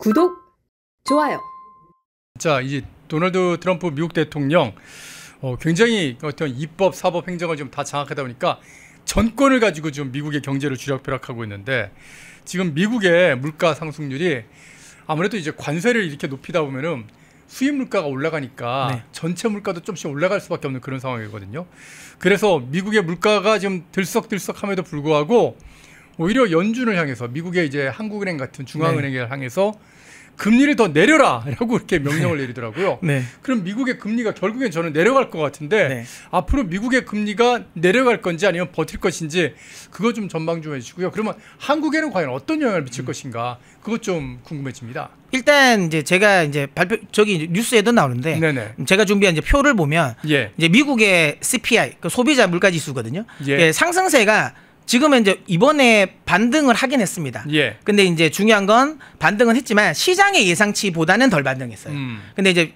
구독, 좋아요. 자, 이제 도널드 트럼프 미국 대통령 굉장히 어떤 입법, 사법, 행정을 좀 다 장악하다 보니까 전권을 가지고 좀 미국의 경제를 쥐락펴락하고 있는데, 지금 미국의 물가 상승률이 아무래도 이제 관세를 이렇게 높이다 보면은 수입 물가가 올라가니까 네. 전체 물가도 좀씩 올라갈 수밖에 없는 그런 상황이거든요. 그래서 미국의 물가가 좀 들썩들썩함에도 불구하고 오히려 연준을 향해서, 미국의 이제 한국은행 같은 중앙은행을 향해서 금리를 더 내려라라고 이렇게 명령을 내리더라고요. 네. 그럼 미국의 금리가 결국엔 저는 내려갈 것 같은데 네. 앞으로 미국의 금리가 내려갈 건지 아니면 버틸 것인지 그거 좀 전망 좀 해주시고요. 그러면 한국에는 과연 어떤 영향을 미칠 것인가, 그것 좀 궁금해집니다. 일단 이제 제가 이제 발표 저기 뉴스에도 나오는데, 네네. 제가 준비한 이제 표를 보면 이제 미국의 CPI, 그 소비자 물가 지수거든요. 상승세가 지금은 이제 이번에 반등을 하긴 했습니다. 근데 이제 중요한 건 반등은 했지만 시장의 예상치보다는 덜 반등했어요. 근데 이제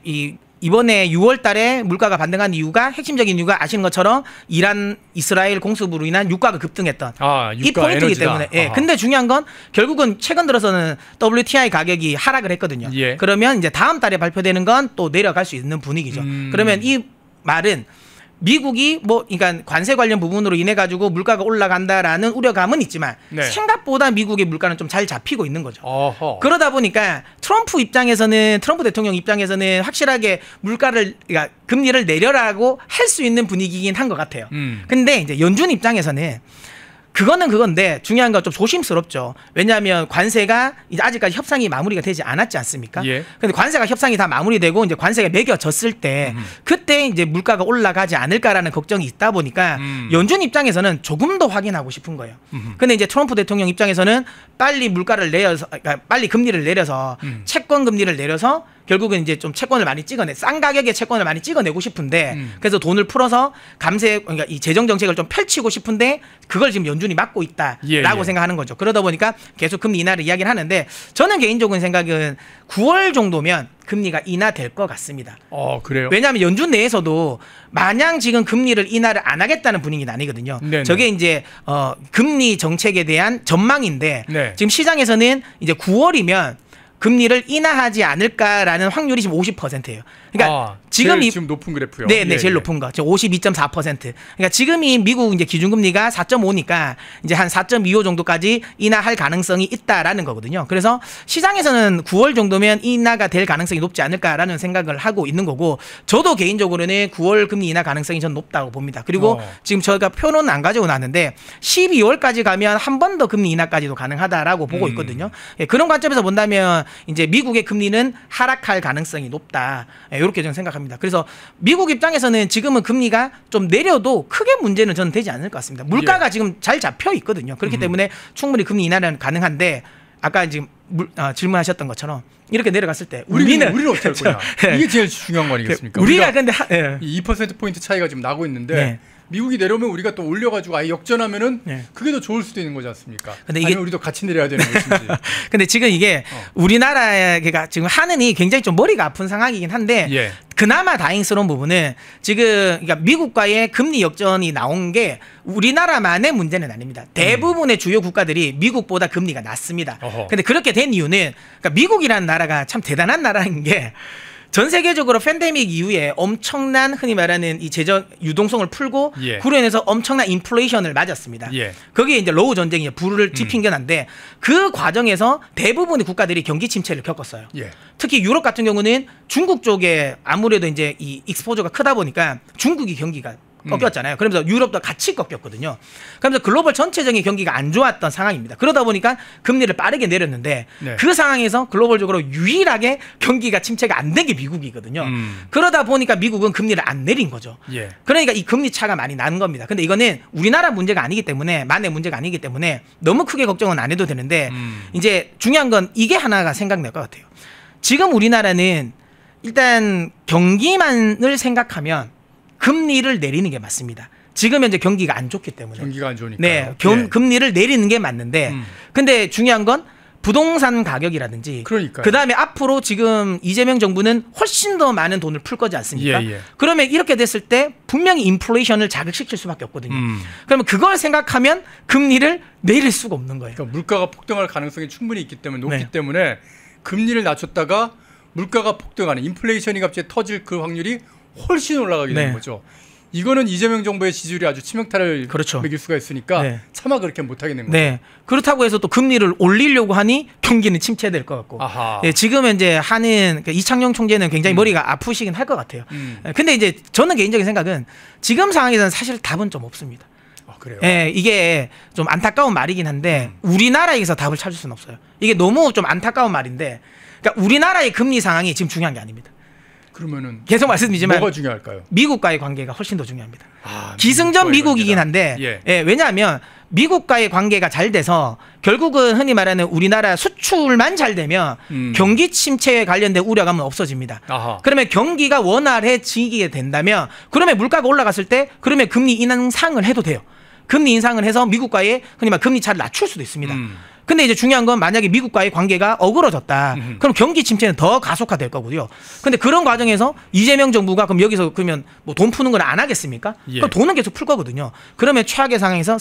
이번에 6월 달에 물가가 반등한 이유가, 핵심적인 이유가 아시는 것처럼 이란, 이스라엘 공습으로 인한 유가가 급등했던 이 포인트이기 에너지다. 때문에. 예. 근데 중요한 건 결국은 최근 들어서는 WTI 가격이 하락을 했거든요. 그러면 이제 다음 달에 발표되는 건 또 내려갈 수 있는 분위기죠. 그러면 이 말은 미국이 그러니까 관세 관련 부분으로 인해 가지고 물가가 올라간다라는 우려감은 있지만 생각보다 미국의 물가는 좀 잘 잡히고 있는 거죠. 그러다 보니까 트럼프 대통령 입장에서는 확실하게 그러니까 금리를 내려라고 할 수 있는 분위기긴 한 것 같아요. 근데 이제 연준 입장에서는 그건데 중요한 건 좀 조심스럽죠. 왜냐하면 관세가 이제 아직까지 협상이 마무리가 되지 않았지 않습니까? 근데 관세가 협상이 다 마무리되고 이제 관세가 매겨졌을 때 그때 이제 물가가 올라가지 않을까라는 걱정이 있다 보니까 연준 입장에서는 조금 더 확인하고 싶은 거예요. 근데 이제 트럼프 대통령 입장에서는 빨리 그러니까 빨리 금리를 내려서 채권 금리를 내려서 결국은 이제 좀 채권을 많이 싼 가격에 채권을 많이 찍어내고 싶은데, 그래서 돈을 풀어서 그러니까 이 재정 정책을 좀 펼치고 싶은데 그걸 지금 연준이 막고 있다라고 생각하는 거죠. 그러다 보니까 계속 금리 인하를 이야기를 하는데, 저는 개인적인 생각은 9월 정도면 금리가 인하될 것 같습니다. 그래요? 왜냐하면 연준 내에서도 마냥 지금 금리를 인하를 안 하겠다는 분위기는 아니거든요. 네네. 저게 이제 금리 정책에 대한 전망인데, 지금 시장에서는 이제 9월이면 금리를 인하하지 않을까라는 확률이 지금 50%예요. 그러니까 지금 높은 그래프요. 네, 제일 높은 거. 지금 52.4%. 그러니까 지금이 미국 이제 기준금리가 4.5니까 이제 한 4.25 정도까지 인하할 가능성이 있다라는 거거든요. 그래서 시장에서는 9월 정도면 인하가 될 가능성이 높지 않을까라는 생각을 하고 있는 거고, 저도 개인적으로는 9월 금리 인하 가능성이 전 높다고 봅니다. 그리고 지금 저희가 표는 안 가지고 나왔는데 12월까지 가면 한 번 더 금리 인하까지도 가능하다라고 보고 있거든요. 그런 관점에서 본다면 이제 미국의 금리는 하락할 가능성이 높다, 이렇게 저는 생각합니다. 그래서 미국 입장에서는 지금은 금리가 좀 내려도 크게 문제는 저는 되지 않을 것 같습니다. 물가가 지금 잘 잡혀 있거든요. 그렇기 때문에 충분히 금리 인하는 가능한데, 아까 지금 질문하셨던 것처럼 이렇게 내려갔을 때 우리는 어떻게 할 거냐? 이게 제일 중요한 거 아니겠습니까? 우리가 근데 2%포인트 차이가 지금 나고 있는데 미국이 내려오면 우리가 또 올려가지고 아예 역전하면은 그게 더 좋을 수도 있는 거지 않습니까? 근데 아니면 우리도 같이 내려야 되는 것인지. 근데 지금 이게 우리나라가 지금 하느니 굉장히 좀 머리가 아픈 상황이긴 한데, 그나마 다행스러운 부분은 지금 그러니까 미국과의 금리 역전이 나온 게 우리나라만의 문제는 아닙니다. 대부분의 주요 국가들이 미국보다 금리가 낮습니다. 근데 그렇게 된 이유는, 그러니까 미국이라는 나라가 참 대단한 나라인 게, 전 세계적으로 팬데믹 이후에 엄청난 흔히 말하는 이 재정 유동성을 풀고 그로 인해서 엄청난 인플레이션을 맞았습니다. 거기에 이제 로우 전쟁이 불을 지핀 한데, 그 과정에서 대부분의 국가들이 경기 침체를 겪었어요. 특히 유럽 같은 경우는 중국 쪽에 아무래도 이제 이 익스포저가 크다 보니까 중국이 경기가 꺾였잖아요. 그러면서 유럽도 같이 꺾였거든요. 그러면서 글로벌 전체적인 경기가 안 좋았던 상황입니다. 그러다 보니까 금리를 빠르게 내렸는데 그 상황에서 글로벌적으로 유일하게 경기가 침체가 안 된 게 미국이거든요. 그러다 보니까 미국은 금리를 안 내린 거죠. 그러니까 이 금리 차가 많이 나는 겁니다. 근데 이거는 우리나라 문제가 아니기 때문에, 만의 문제가 아니기 때문에 너무 크게 걱정은 안 해도 되는데, 이제 중요한 건 이게 하나가 생각날 것 같아요. 지금 우리나라는 일단 경기만을 생각하면 금리를 내리는 게 맞습니다. 지금 현재 경기가 안 좋기 때문에. 경기가 안 좋으니까. 금리를 내리는 게 맞는데, 근데 중요한 건 부동산 가격이라든지, 그다음에 앞으로 지금 이재명 정부는 훨씬 더 많은 돈을 풀 거지 않습니까? 그러면 이렇게 됐을 때 분명히 인플레이션을 자극시킬 수밖에 없거든요. 그러면 그걸 생각하면 금리를 내릴 수가 없는 거예요. 그러니까 물가가 폭등할 가능성이 충분히 있기 때문에, 높기 때문에 금리를 낮췄다가 물가가 폭등하는 인플레이션이 갑자기 터질 그 확률이 훨씬 올라가게 되는 거죠. 이거는 이재명 정부의 지지율이 아주 치명타를 그렇죠. 매길 수가 있으니까 차마 그렇게 못하겠는 거죠. 네. 그렇다고 해서 또 금리를 올리려고 하니 경기는 침체될 것 같고. 네, 지금 이제 하는 이창용 총재는 굉장히 머리가 아프시긴 할 것 같아요. 근데 이제 저는 개인적인 생각은 지금 상황에서는 사실 답은 좀 없습니다. 그래요? 네, 이게 좀 안타까운 말이긴 한데 우리나라에서 답을 찾을 수는 없어요. 이게 너무 좀 안타까운 말인데, 그러니까 우리나라의 금리 상황이 지금 중요한 게 아닙니다. 그러면은 계속 말씀드리지만 뭐가 중요할까요? 미국과의 관계가 훨씬 더 중요합니다. 기승전 미국이긴 한데 왜냐하면 미국과의 관계가 잘 돼서 결국은 흔히 말하는 우리나라 수출만 잘 되면 경기 침체에 관련된 우려감은 없어집니다. 그러면 경기가 원활해지게 된다면 그러면 물가가 올라갔을 때 그러면 금리 인상을 해도 돼요. 금리 인상을 해서 미국과의 흔히 말 금리 차를 낮출 수도 있습니다. 근데 이제 중요한 건 만약에 미국과의 관계가 어그러졌다. 그럼 경기 침체는 더 가속화될 거고요. 근데 그런 과정에서 이재명 정부가 그럼 여기서 그러면 뭐 돈 푸는 건 안 하겠습니까? 그럼 돈은 계속 풀 거거든요. 그러면 최악의 상황에서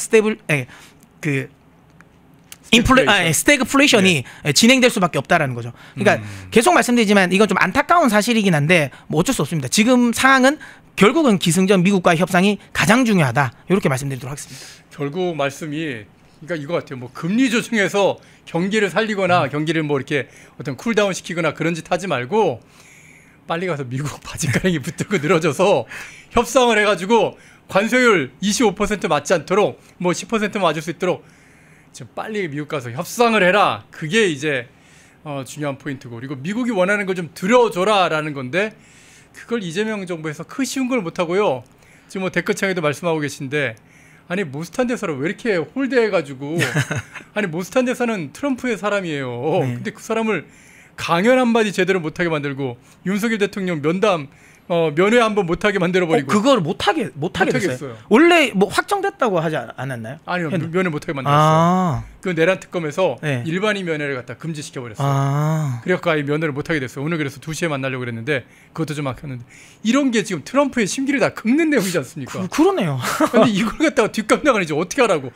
스태그플레이션이 진행될 수밖에 없다라는 거죠. 그러니까 계속 말씀드리지만 이건 좀 안타까운 사실이긴 한데 뭐 어쩔 수 없습니다. 지금 상황은 결국은 기승전 미국과의 협상이 가장 중요하다. 이렇게 말씀드리도록 하겠습니다. 결국 말씀이 그러니까 이거 같아요. 뭐 금리 조정해서 경기를 살리거나 경기를 뭐 이렇게 어떤 쿨다운 시키거나 그런 짓 하지 말고 빨리 가서 미국 바지가랑이 붙들고 늘어져서 협상을 해가지고 관세율 25% 맞지 않도록 뭐 10% 맞을 수 있도록 지금 빨리 미국 가서 협상을 해라. 그게 이제 중요한 포인트고, 그리고 미국이 원하는 걸 좀 들어줘라라는 건데 그걸 이재명 정부에서 그 쉬운 걸 못하고요. 지금 뭐 댓글창에도 말씀하고 계신데 아니 모스탄 대사를 왜 이렇게 홀대해가지고 아니 모스탄 대사는 트럼프의 사람이에요. 근데 그 사람을 강연 한마디 제대로 못하게 만들고 윤석열 대통령 면담 면회 한번 못하게 만들어버리고 그걸 못하게 됐어요. 원래 뭐 확정됐다고 하지 않았나요? 아니요. 면회 못하게 만들었어요. 그 내란 특검에서 일반인 면회를 갖다 금지시켜버렸어요. 그래서 아예 면회를 못하게 됐어요. 오늘 그래서 2시에 만나려고 그랬는데 그것도 좀 막혔는데 이런 게 지금 트럼프의 심기를 다 긁는 내용이지 않습니까? 그러네요. 근데 이걸 갖다가 뒷감당을 이제 어떻게 하라고.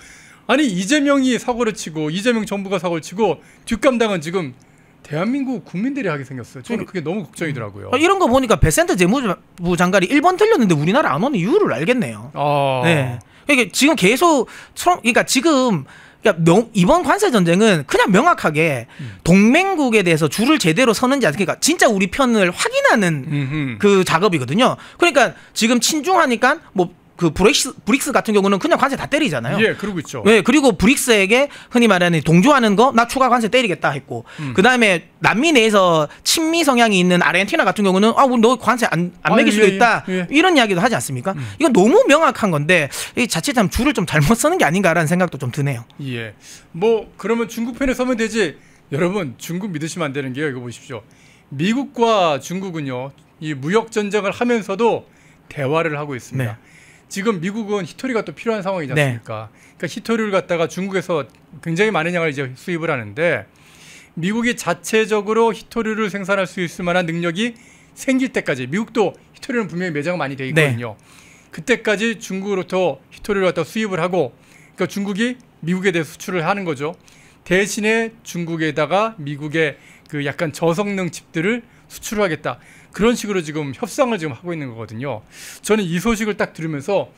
아니 이재명이 사고를 치고 이재명 정부가 사고를 치고 뒷감당은 지금 대한민국 국민들이 하게 생겼어요. 저는 그게 너무 걱정이더라고요. 이런 거 보니까 베센트 재무부 장관이 1번 틀렸는데 우리나라 안 오는 이유를 알겠네요. 네. 그러니까 지금 계속 그러니까 지금 이번 관세 전쟁은 그냥 명확하게 동맹국에 대해서 줄을 제대로 서는지 그러니까 진짜 우리 편을 확인하는 그 작업이거든요. 그러니까 지금 친중하니까 뭐 그 브릭스 같은 경우는 그냥 관세 다 때리잖아요. 예, 그러고 있죠. 네, 그리고 브릭스에게 흔히 말하는 동조하는 거 나 추가 관세 때리겠다 했고, 그 다음에 남미 내에서 친미 성향이 있는 아르헨티나 같은 경우는 너 관세 안 매길 수도 있다 이런 이야기도 하지 않습니까? 이건 너무 명확한 건데 이 자칫하면 줄을 좀 잘못 서는 게 아닌가라는 생각도 좀 드네요. 예, 뭐 그러면 중국 편에 서면 되지. 여러분 중국 믿으시면 안 되는 게요. 이거 보십시오. 미국과 중국은요 이 무역 전쟁을 하면서도 대화를 하고 있습니다. 지금 미국은 히토리가 또 필요한 상황이지 않습니까? 그러니까 히토리를 갖다가 중국에서 굉장히 많은 양을 이제 수입을 하는데 미국이 자체적으로 히토리를 생산할 수 있을 만한 능력이 생길 때까지 미국도 히토리는 분명히 매장 많이 돼 있거든요. 그때까지 중국으로부터 히토리를 갖다 수입을 하고 그러니까 중국이 미국에 대해 수출을 하는 거죠. 대신에 중국에다가 미국의 그 약간 저성능 칩들을 수출을 하겠다. 그런 식으로 지금 협상을 지금 하고 있는 거거든요. 저는 이 소식을 딱 들으면서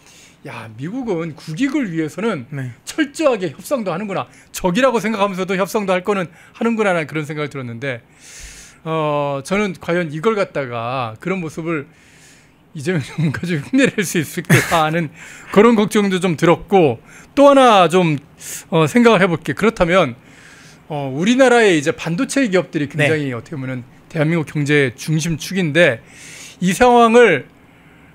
야 미국은 국익을 위해서는 철저하게 협상도 하는구나. 적이라고 생각하면서도 협상도 할 거는 하는구나라는 그런 생각을 들었는데 저는 과연 이걸 갖다가 그런 모습을 이재명 정부까지 흉내낼 수 있을까 하는 그런 걱정도 좀 들었고 또 하나 좀 생각을 해볼게. 그렇다면 우리나라의 이제 반도체 기업들이 굉장히 어떻게 보면은 대한민국 경제의 중심축인데 이 상황을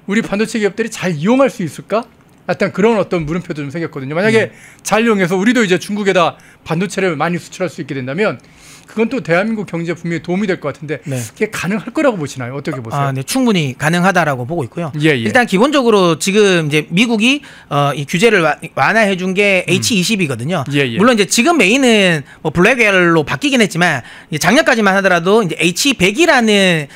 우리 반도체 기업들이 잘 이용할 수 있을까? 약간 그런 어떤 물음표도 좀 생겼거든요. 만약에 잘 이용해서 우리도 이제 중국에다 반도체를 많이 수출할 수 있게 된다면 그건 또 대한민국 경제에 분명히 도움이 될 것 같은데 그게 가능할 거라고 보시나요? 어떻게 보세요? 네, 충분히 가능하다라고 보고 있고요. 일단 기본적으로 지금 이제 미국이 이 규제를 완화해 준 게 H20이거든요. 물론 이제 지금 메인은 뭐 블랙웰로 바뀌긴 했지만 작년까지만 하더라도 이제 H100이라는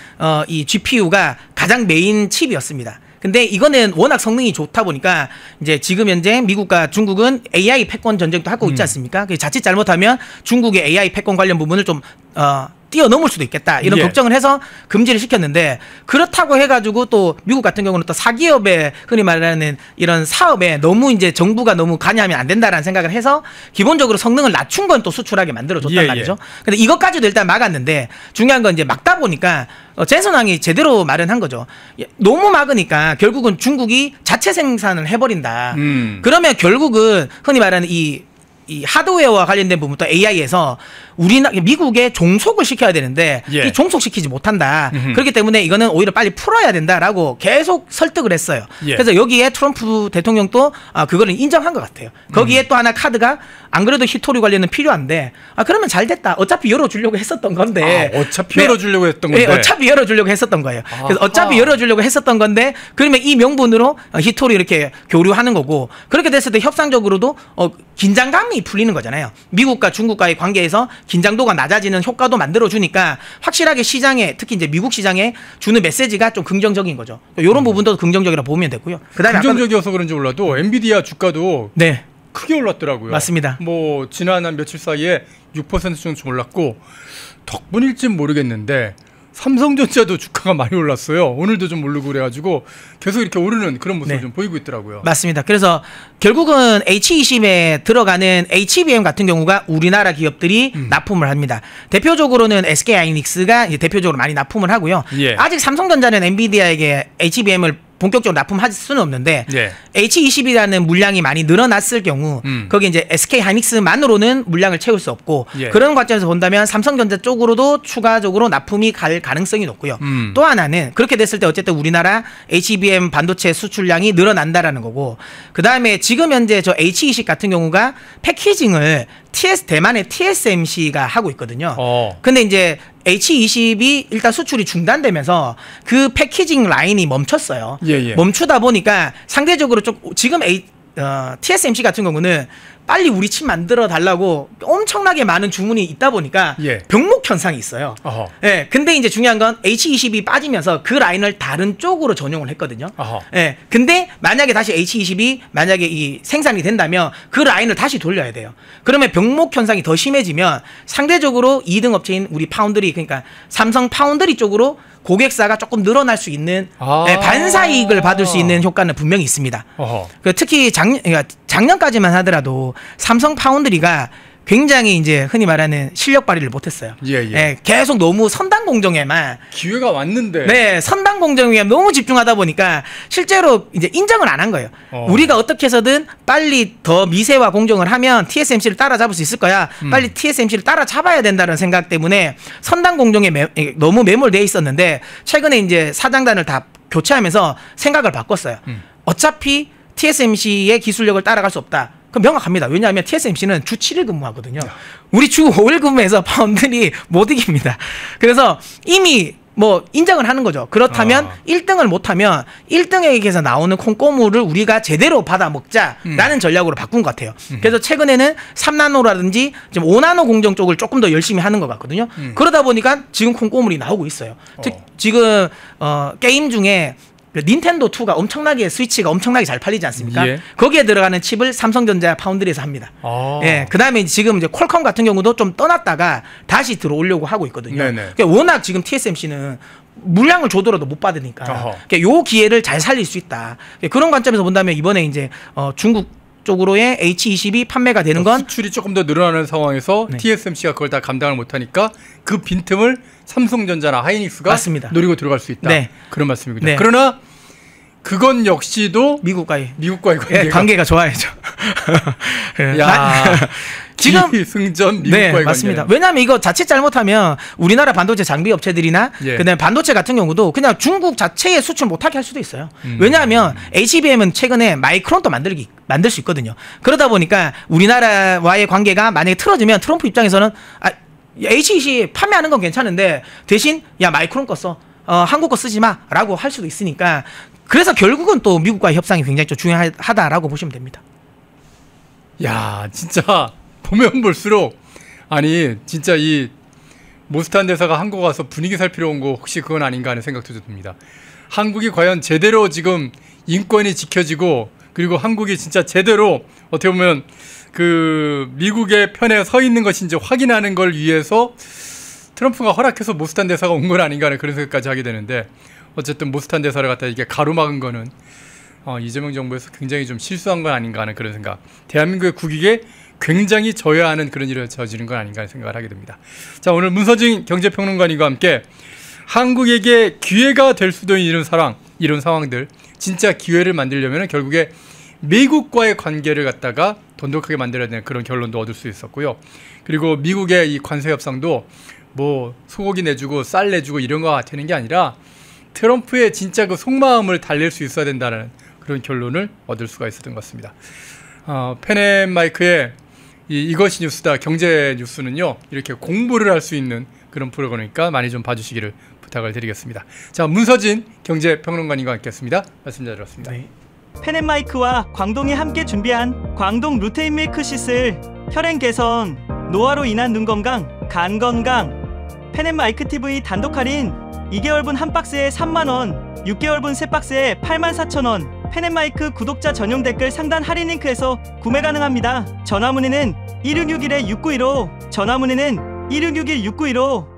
이 GPU가 가장 메인 칩이었습니다. 근데 이거는 워낙 성능이 좋다 보니까 이제 지금 현재 미국과 중국은 AI 패권 전쟁도 하고 있지 않습니까? 자칫 잘못하면 중국의 AI 패권 관련 부분을 좀 뛰어넘을 수도 있겠다 이런 예. 걱정을 해서 금지를 시켰는데 그렇다고 해가지고 또 미국 같은 경우는 또 사기업에 흔히 말하는 이런 사업에 너무 이제 정부가 너무 관여하면 안 된다라는 생각을 해서 기본적으로 성능을 낮춘 건 또 수출하게 만들어줬단 말이죠. 근데 이것까지도 일단 막았는데 중요한 건 이제 막다 보니까 젠슨왕이 제대로 마련한 거죠. 너무 막으니까 결국은 중국이 자체 생산을 해버린다. 그러면 결국은 흔히 말하는 이 하드웨어와 관련된 부분부터 AI에서 미국에 종속을 시켜야 되는데 예. 이 종속시키지 못한다. 그렇기 때문에 이거는 오히려 빨리 풀어야 된다라고 계속 설득을 했어요. 예. 그래서 여기에 트럼프 대통령도 그거를 인정한 것 같아요. 거기에 또 하나 카드가 안 그래도 히토리 관련은 필요한데 그러면 잘 됐다. 어차피 열어주려고 했었던 건데. 어차피 열어주려고 했던 건데. 네, 어차피 열어주려고 했었던 거예요. 그래서 어차피 열어주려고 했었던 건데 그러면 이 명분으로 히토리 이렇게 교류하는 거고 그렇게 됐을 때 협상적으로도 긴장감이 풀리는 거잖아요. 미국과 중국과의 관계에서 긴장도가 낮아지는 효과도 만들어주니까 확실하게 시장에 특히 이제 미국 시장에 주는 메시지가 좀 긍정적인 거죠. 이런 부분도 긍정적이라고 보면 되고요. 그다음에 긍정적이어서 그런지 몰라도 엔비디아 주가도 네. 크게 올랐더라고요. 맞습니다. 뭐 지난 한 며칠 사이에 6% 정도 올랐고 덕분일지 모르겠는데 삼성전자도 주가가 많이 올랐어요. 오늘도 좀 오르고 그래가지고 계속 이렇게 오르는 그런 모습을 좀 보이고 있더라고요. 맞습니다. 그래서 결국은 H20에 들어가는 HBM 같은 경우가 우리나라 기업들이 납품을 합니다. 대표적으로는 SK하이닉스가 대표적으로 많이 납품을 하고요. 예. 아직 삼성전자는 엔비디아에게 HBM을 본격적으로 납품할 수는 없는데 예. H20이라는 물량이 많이 늘어났을 경우 거기 이제 SK하이닉스만으로는 물량을 채울 수 없고 예. 그런 관점에서 본다면 삼성전자 쪽으로도 추가적으로 납품이 갈 가능성이 높고요. 또 하나는 그렇게 됐을 때 어쨌든 우리나라 HBM 반도체 수출량이 늘어난다라는 거고 그다음에 지금 현재 저 H20 같은 경우가 패키징을 대만의 TSMC가 하고 있거든요. 근데 이제 H20이 일단 수출이 중단되면서 그 패키징 라인이 멈췄어요. 예. 멈추다 보니까 상대적으로 좀 지금 TSMC 같은 경우는 빨리 우리 칩 만들어 달라고 엄청나게 많은 주문이 있다 보니까 예. 병목 현상이 있어요. 예. 근데 이제 중요한 건 H20이 빠지면서 그 라인을 다른 쪽으로 전용을 했거든요. 예. 근데 만약에 다시 H20이 만약에 이 생산이 된다면 그 라인을 다시 돌려야 돼요. 그러면 병목 현상이 더 심해지면 상대적으로 2등 업체인 우리 파운드리 그러니까 삼성 파운드리 쪽으로 고객사가 조금 늘어날 수 있는 반사 이익을 받을 수 있는 효과는 분명히 있습니다. 특히 작년까지만 하더라도 삼성 파운드리가 굉장히 이제 흔히 말하는 실력 발휘를 못했어요. 예. 계속 너무 선단 공정에만 기회가 왔는데. 네, 선단 공정에 너무 집중하다 보니까 실제로 이제 인정을 안 한 거예요. 우리가 어떻게 해서든 빨리 더 미세화 공정을 하면 TSMC를 따라잡을 수 있을 거야. 빨리 TSMC를 따라잡아야 된다는 생각 때문에 선단 공정에 너무 매몰돼 있었는데 최근에 이제 사장단을 다 교체하면서 생각을 바꿨어요. 어차피 TSMC의 기술력을 따라갈 수 없다. 그럼 명확합니다. 왜냐하면 TSMC는 주 7일 근무하거든요. 우리 주 5일 근무해서 파운드리 못 이깁니다. 그래서 이미 뭐 인정을 하는 거죠. 그렇다면 1등을 못하면 1등에게서 나오는 콩고물을 우리가 제대로 받아 먹자라는 전략으로 바꾼 것 같아요. 그래서 최근에는 3나노라든지 지금 5나노 공정 쪽을 조금 더 열심히 하는 것 같거든요. 그러다 보니까 지금 콩고물이 나오고 있어요. 지금 게임 중에 닌텐도 2가 엄청나게 스위치가 엄청나게 잘 팔리지 않습니까? 예. 거기에 들어가는 칩을 삼성전자 파운드리에서 합니다. 예, 그다음에 지금 이제 퀄컴 같은 경우도 좀 떠났다가 다시 들어오려고 하고 있거든요. 그러니까 워낙 지금 TSMC는 물량을 줘더라도 못 받으니까 그러니까 요 기회를 잘 살릴 수 있다. 그런 관점에서 본다면 이번에 이제 중국 쪽으로의 H20이 판매가 되는 건 수출이 조금 더 늘어나는 상황에서 TSMC가 그걸 다 감당을 못하니까 그 빈틈을 삼성전자나 하이닉스가 맞습니다. 노리고 들어갈 수 있다. 그런 말씀입니다. 네. 그러나 그건 역시도 미국과의 관계가 좋아야죠. 야, 지금 승전 미국과의 맞습니다. 왜냐하면 이거 자칫 잘못하면 우리나라 반도체 장비 업체들이나 그다음에 반도체 같은 경우도 그냥 중국 자체에 수출 못하게 할 수도 있어요. 왜냐하면 HBM은 최근에 마이크론도 만들 수 있거든요. 그러다 보니까 우리나라와의 관계가 만약에 틀어지면 트럼프 입장에서는 H20 판매하는 건 괜찮은데 대신 야 마이크론 거 써. 한국 거 쓰지 마라고 할 수도 있으니까 그래서 결국은 또 미국과의 협상이 굉장히 좀 중요하다라고 보시면 됩니다. 야, 진짜 보면 볼수록 아니 진짜 이 모스탄 대사가 한국 와서 분위기 살피러 온 거 혹시 그건 아닌가 하는 생각도 듭니다. 한국이 과연 제대로 지금 인권이 지켜지고 그리고 한국이 진짜 제대로 어떻게 보면 그 미국의 편에 서 있는 것인지 확인하는 걸 위해서 트럼프가 허락해서 모스탄 대사가 온 건 아닌가 하는 그런 생각까지 하게 되는데 어쨌든 모스탄 대사를 갖다 이게 가로막은 거는 이재명 정부에서 굉장히 좀 실수한 건 아닌가 하는 그런 생각. 대한민국의 국익에 굉장히 져야 하는 그런 일을 저지른 건 아닌가 하는 생각을 하게 됩니다. 자, 오늘 문서진 경제평론가님과 함께 한국에게 기회가 될 수도 있는 이런 상황들, 진짜 기회를 만들려면 결국에 미국과의 관계를 갖다가 돈독하게 만들어야 되는 그런 결론도 얻을 수 있었고요. 그리고 미국의 이 관세 협상도 뭐 소고기 내주고 쌀 내주고 이런 거 되는 게 아니라 트럼프의 진짜 그 속마음을 달랠 수 있어야 된다는 그런 결론을 얻을 수가 있었던 것 같습니다. 펜앤마이크의 이것이 뉴스다 경제 뉴스는요, 이렇게 공부를 할 수 있는 그런 프로그램이니까 많이 좀 봐주시기를 부탁을 드리겠습니다. 자, 문서진 경제평론가님과 함께했습니다. 말씀 잘 들었습니다. 네. 펜앤마이크와 광동이 함께 준비한 광동 루테인 밀크시슬, 혈행 개선, 노화로 인한 눈 건강, 간 건강. 펜앤마이크 TV 단독 할인 2개월분 한 박스에 3만원, 6개월분 세 박스에 84,000원. 펜앤마이크 구독자 전용 댓글 상단 할인 링크에서 구매 가능합니다. 전화 문의는 1661-6915, 전화 문의는 1661-6915.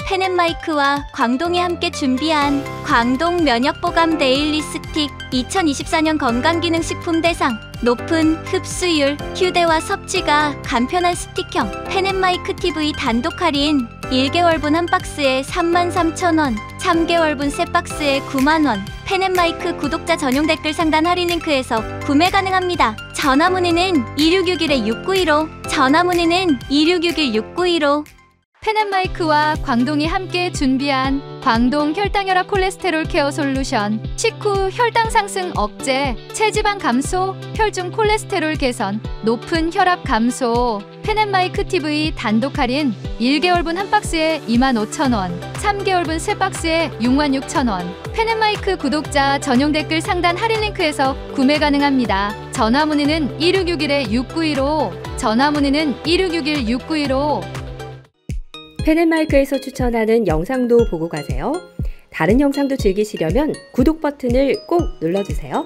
펜앤마이크와 광동이 함께 준비한 광동 면역보감 데일리 스틱 2024년 건강기능식품 대상, 높은 흡수율, 휴대와 섭취가 간편한 스틱형 펜앤마이크 TV 단독 할인 1개월분 한 박스에 33,000원, 3개월분 세 박스에 9만원. 펜앤마이크 구독자 전용 댓글 상단 할인 링크에서 구매 가능합니다. 전화 문의는 2661-6915, 전화 문의는 2661-6915. 펜앤마이크와 광동이 함께 준비한 광동 혈당혈압 콜레스테롤 케어 솔루션, 식후 혈당 상승 억제, 체지방 감소, 혈중 콜레스테롤 개선, 높은 혈압 감소. 펜앤마이크 TV 단독 할인 1개월분 한 박스에 25,000원, 3개월분 세 박스에 66,000원. 펜앤마이크 구독자 전용 댓글 상단 할인 링크에서 구매 가능합니다. 전화 문의는 1661-6915, 전화 문의는 1661-6915. 펜앤마이크에서 추천하는 영상도 보고 가세요. 다른 영상도 즐기시려면 구독 버튼을 꼭 눌러주세요.